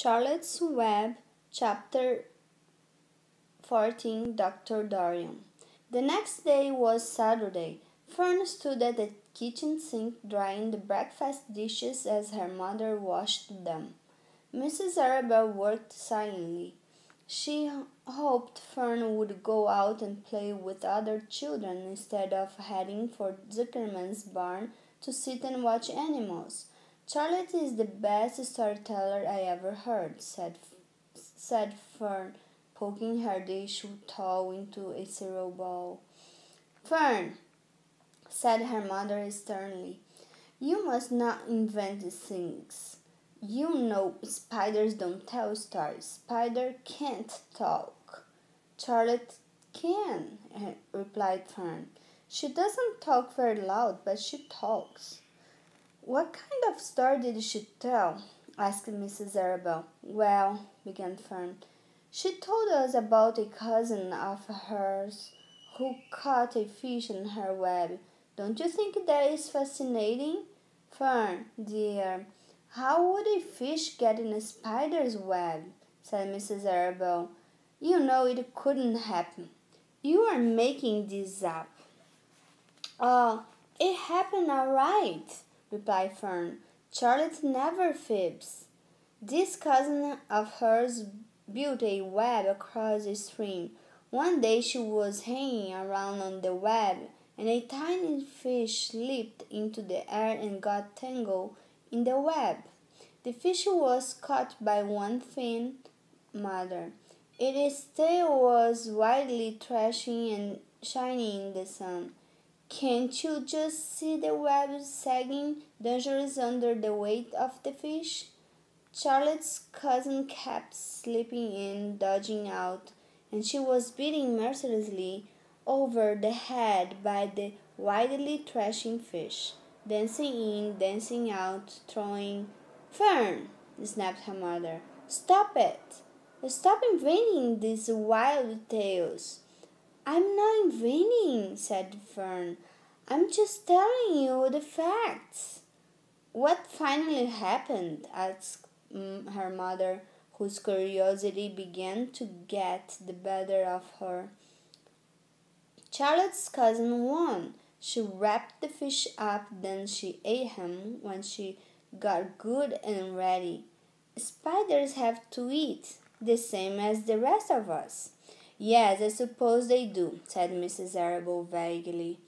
Charlotte's Web, Chapter 14. Dr. Dorian. The next day was Saturday. Fern stood at the kitchen sink drying the breakfast dishes as her mother washed them. Mrs. Arabelle worked silently. She hoped Fern would go out and play with other children instead of heading for Zuckerman's barn to sit and watch animals. Charlotte is the best storyteller I ever heard, said Fern, poking her dish towel into a cereal bowl. Fern, said her mother sternly, you must not invent these things. You know spiders don't tell stories. Spider can't talk. Charlotte can, replied Fern. She doesn't talk very loud, but she talks. What kind of story did she tell? Asked Mrs. Arabelle. Well, began Fern, she told us about a cousin of hers who caught a fish in her web. Don't you think that is fascinating? Fern, dear, how would a fish get in a spider's web? Said Mrs. Arabelle. You know it couldn't happen. You are making this up. Oh, it happened all right, replied Fern. Charlotte never fibs. This cousin of hers built a web across the stream. One day she was hanging around on the web, and a tiny fish leaped into the air and got tangled in the web. The fish was caught by one fin, mother. Its tail was widely thrashing and shining in the sun. Can't you just see the web sagging, dangerous under the weight of the fish? Charlotte's cousin kept slipping in, dodging out, and she was beaten mercilessly over the head by the wildly thrashing fish, dancing in, dancing out, throwing. Fern, snapped her mother, stop it! Stop inventing these wild tales. I'm not inventing, said Fern. I'm just telling you the facts. What finally happened? Asked her mother, whose curiosity began to get the better of her. Charlotte's cousin won. She wrapped the fish up, then she ate him when she got good and ready. Spiders have to eat, the same as the rest of us. Yes, I suppose they do, said Mrs. Arabelle vaguely.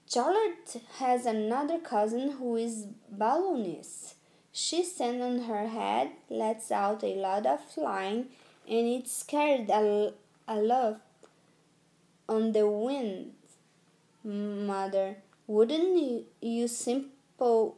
Charlotte has another cousin who is balloonist. She stands on her head, lets out a lot of flying, and it's carried aloft on the wind. Mother, wouldn't you simply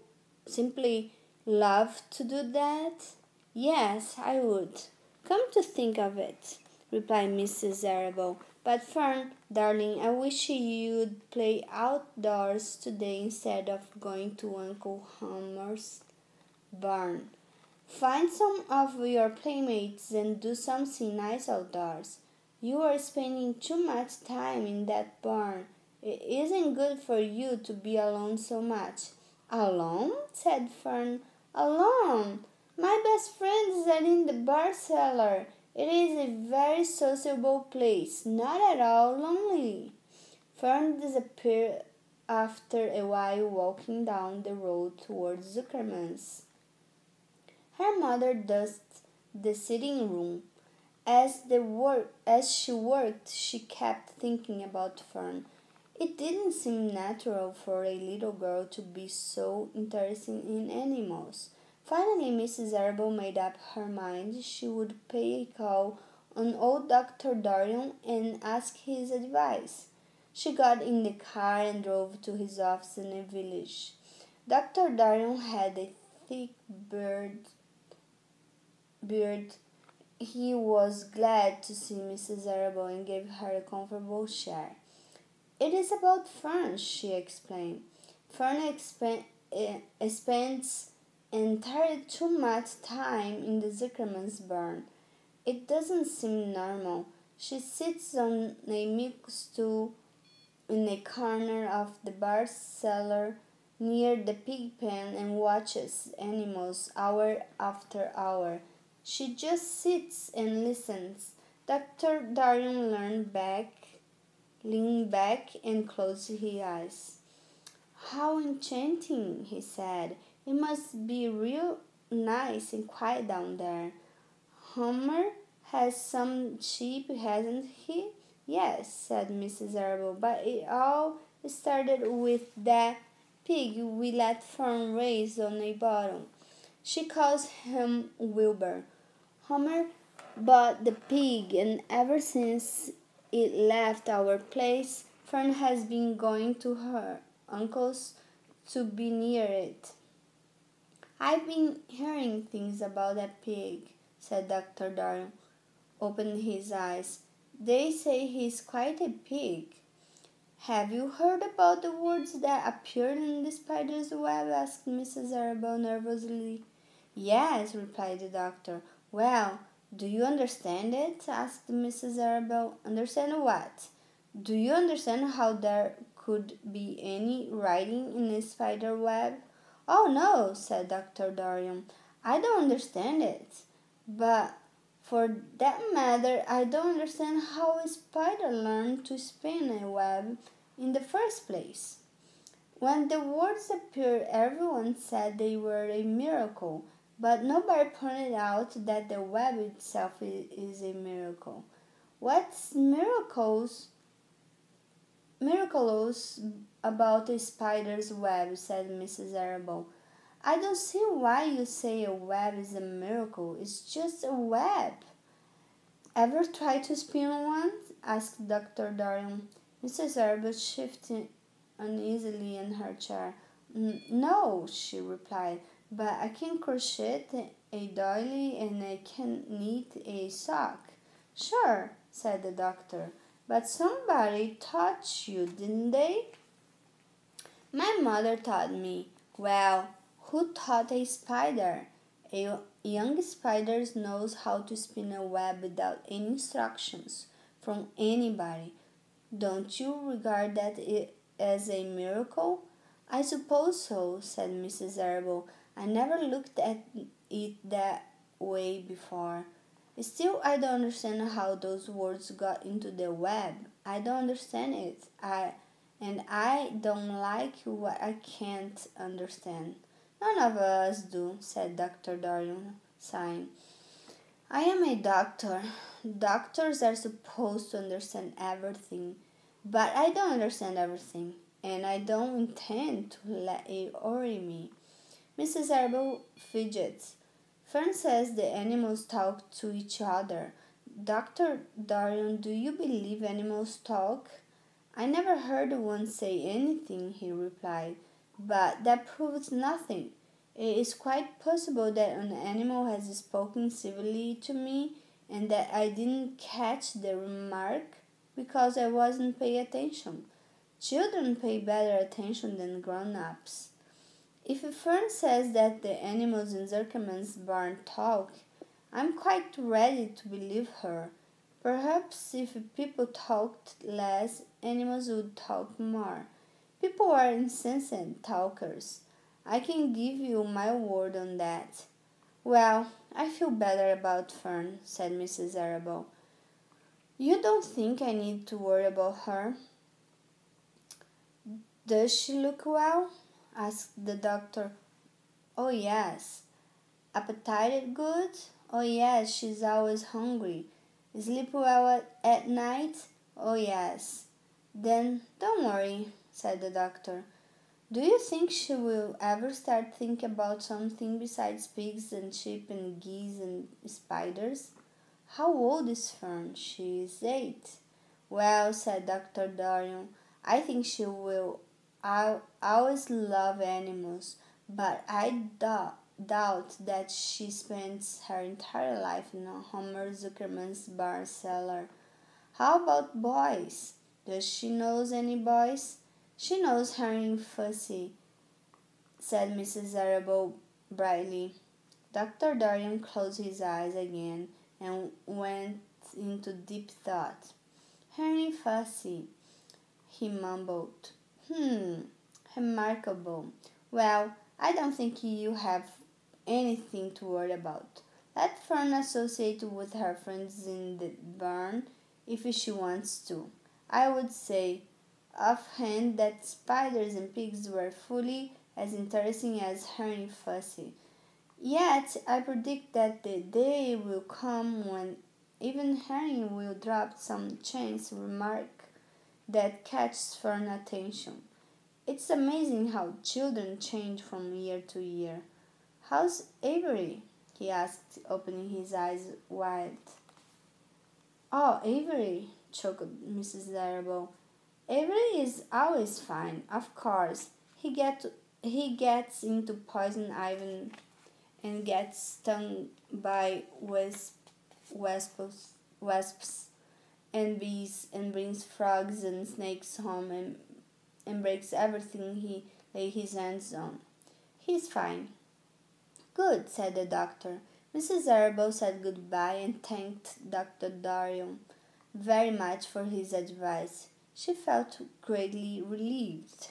love to do that? Yes, I would. Come to think of it, replied Mrs. Arabelle. But Fern, darling, I wish you'd play outdoors today instead of going to Uncle Homer's barn. Find some of your playmates and do something nice outdoors. You are spending too much time in that barn. It isn't good for you to be alone so much. Alone? Said Fern. Alone? My best friends are in the bar cellar. It is a very sociable place, not at all lonely. Fern disappeared after a while, walking down the road towards Zuckerman's. Her mother dusted the sitting room. As she worked, she kept thinking about Fern. It didn't seem natural for a little girl to be so interested in animals. Finally, Mrs. Arabelle made up her mind she would pay a call on old Dr. Dorian and ask his advice. She got in the car and drove to his office in the village. Dr. Dorian had a thick beard. He was glad to see Mrs. Arabelle and gave her a comfortable chair. It is about Fern, she explained. Fern spends entirely too much time in the Zuckerman's barn. It doesn't seem normal. She sits on a milk stool in a corner of the bar cellar near the pig pen and watches animals hour after hour. She just sits and listens. Dr. Dorian leaned back and closed his eyes. How enchanting, he said. It must be real nice and quiet down there. Homer has some sheep, hasn't he? Yes, said Mrs. Arable, but it all started with that pig we let Fern raise on a bottle. She calls him Wilbur. Homer bought the pig, and ever since it left our place, Fern has been going to her uncle's to be near it. I've been hearing things about that pig, said Dr. Dorian, opening his eyes. They say he's quite a pig. Have you heard about the words that appeared in the spider's web? Asked Mrs. Arabelle nervously. Yes, replied the doctor. Well, do you understand it? Asked Mrs. Arabelle. Understand what? Do you understand how there could be any writing in a spider web? Oh, no, said Dr. Dorian. I don't understand it. But for that matter, I don't understand how a spider learned to spin a web in the first place. When the words appeared, everyone said they were a miracle, but nobody pointed out that the web itself is a miracle. What's miraculous about a spider's web? Said Mrs. Arable. I don't see why you say a web is a miracle. It's just a web. Ever tried to spin one? Asked Dr. Dorian. Mrs. Arable shifted uneasily in her chair. No, she replied, but I can crochet a doily and I can knit a sock. Sure, said the doctor, but somebody taught you, didn't they? My mother taught me. Well, who taught a spider? A young spider knows how to spin a web without any instructions from anybody. Don't you regard that as a miracle? I suppose so, said Mrs. Arable. I never looked at it that way before. Still, I don't understand how those words got into the web. I don't understand it. I don't like what I can't understand. None of us do, said Dr. Dorian, sighing. I am a doctor. Doctors are supposed to understand everything, but I don't understand everything, and I don't intend to let it worry me. Mrs. Arable fidgets. Fern says the animals talk to each other. Dr. Dorian, do you believe animals talk? I never heard one say anything, he replied, but that proves nothing. It is quite possible that an animal has spoken civilly to me and that I didn't catch the remark because I wasn't paying attention. Children pay better attention than grown-ups. If Fern says that the animals in Zuckerman's barn talk, I'm quite ready to believe her. Perhaps if people talked less, animals would talk more. People are incessant talkers. I can give you my word on that. Well, I feel better about Fern, said Mrs. Arable. You don't think I need to worry about her? Does she look well? Asked the doctor. Oh, yes. Appetite good? Oh, yes, she's always hungry. Sleep well at night? Oh, yes. Then don't worry, said the doctor. Do you think she will ever start thinking about something besides pigs and sheep and geese and spiders? How old is Fern? She is 8. Well, said Dr. Dorian, I think she will always love animals, but I doubt that she spends her entire life in Homer Zuckerman's bar cellar. How about boys? Does she know any boys? She knows Henry Fussy, said Mrs. Arable brightly. Dr. Dorian closed his eyes again and went into deep thought. Henry Fussy, he mumbled. Remarkable. Well, I don't think you have anything to worry about. Let Fern associate with her friends in the barn if she wants to. I would say offhand that spiders and pigs were fully as interesting as her and Fussy. Yet I predict that the day will come when even Harry will drop some chance remark that catches Fern's attention. It's amazing how children change from year to year. How's Avery? He asked, opening his eyes wide. Oh, Avery, choked Mrs. Arable. Avery is always fine, of course. He gets into poison ivy and gets stung by wasps and bees and brings frogs and snakes home and breaks everything he lays his hands on. He's fine. Good, said the doctor. Mrs. Arable said goodbye and thanked Dr. Dorian very much for his advice. She felt greatly relieved.